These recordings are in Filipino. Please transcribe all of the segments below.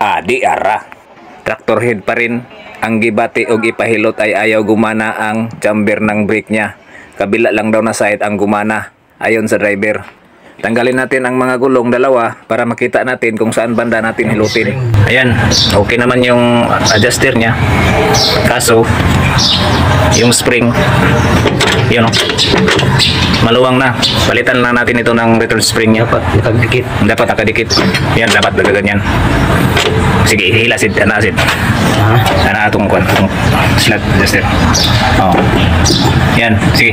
Adi ara. Tractor head pa rin ang gibati og ipahilot ay ayaw gumana ang chamber ng brake niya. Kabila lang daw na side ang gumana ayon sa driver. Tanggalin natin ang mga gulong dalawa para makita natin kung saan banda natin hilutin. Ayan, okay naman yung adjuster niya. Kaso, yung spring, yun o, maluwang na. Palitan lang natin ito ng return spring niya. Dapat nakadikit. Yan, dapat ganyan. Sige, hilasid, anasid. Sana itong slot adjuster. Oh. Yan, sige.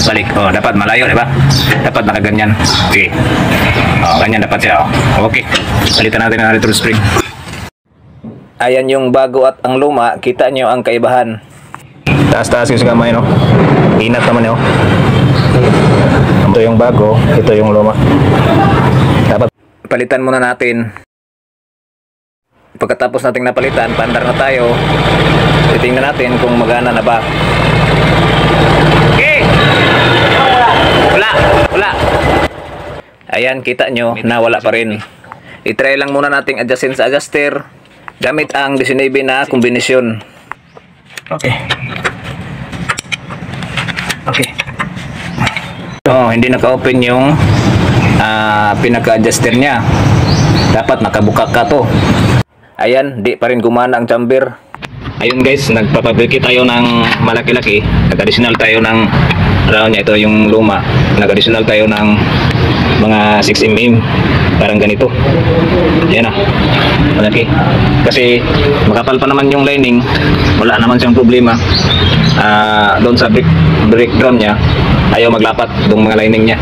Balik. Oh, dapat malayo, diba? Dapat nakaganyan. Sige. Oh, ganyan dapat siya. Oh. Okay. Palitan natin ang return spring. Ayan yung bago at ang luma. Kita nyo ang kaibahan. Taas-taas yung kamay, no? Inat naman, no? Ito yung bago, ito yung luma. Dapat palitan muna natin. Pagkatapos nating napalitan, paandar na tayo. Titingnan natin kung magana na ba. Okay! Wala. Ayan, kita nyo na wala pa rin. I-try lang muna nating adjustin sa adjuster gamit ang 19 na kombinasyon. Okay. So, hindi naka-open yung pinaka-adjuster niya. Dapat nakabuka ka to. Ayan, di pa rin gumana ang chamber. Ayun guys, nagpapabricate tayo ng malaki-laki. Nag-additional tayo ng round niya. Ito yung luma. Nag-additional tayo ng mga 6mm. Parang ganito. Ayan na. Malaki. Kasi makapal pa naman yung lining. Wala naman siyang problema. Doon sa brake drum niya, ayaw maglapat yung mga lining niya.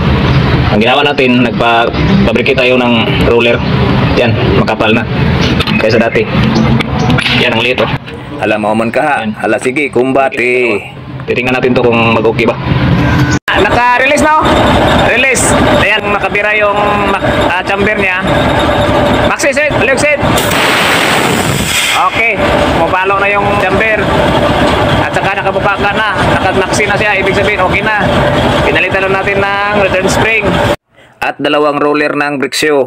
Ang ginawa natin, nagpa-fabricate tayo ng roller. Yan, makapal na kaysa dati. Yan ang liit, oh. Hala, mauman ka ha. Hala, sige, kumbati. Titingnan natin to kung mag-okay ba. Naka-release na, oh. Release. Ayan, nakabira yung chamber niya. Maxi set, balik set. Okay, mapalo na yung chamber. At saka nakabuka ka na. Naka-maxi na siya, ibig sabihin okay na. Pinalitan lang natin ng return spring. At dalawang roller ng brake shoe.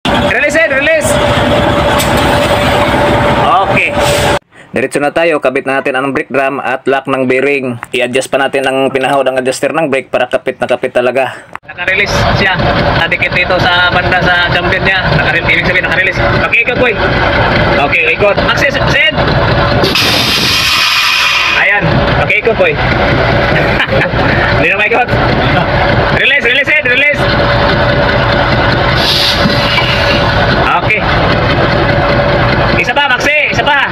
Release it, release. Okay. Diretso na tayo, kabit na natin ang brake drum at lock ng bearing. I-adjust pa natin ang pinahawad ng adjuster ng brake para kapit na kapit talaga. Naka-release siya. Nadikit dito sa banda sa chamber niya. Ibig sabihin naka-release. Okay, ikot boy. Okay, ikot. Access, send. Ayan. Okay, ikot boy. Hindi na maikot. Release, release it, release. Okay. Isa pa, Maxi. Isa pa.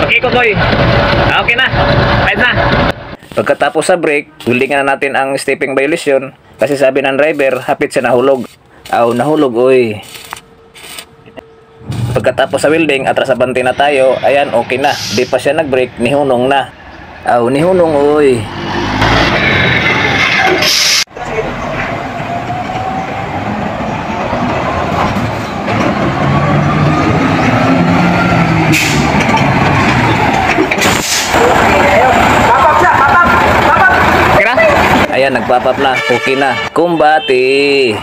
Okay, ikot boy. Okay na. Pwede na. Pagkatapos sa brake, weldingan na natin ang stepping violation kasi sabi ng driver, hapit siya nahulog. Nahulog, oy. Pagkatapos sa welding, atras sa bante na tayo, ayan, okay na. Di pa siya nag-brake, nihunong na. Nihunong, oy. Ayan, nagpapap na. Okay na. Kumbati.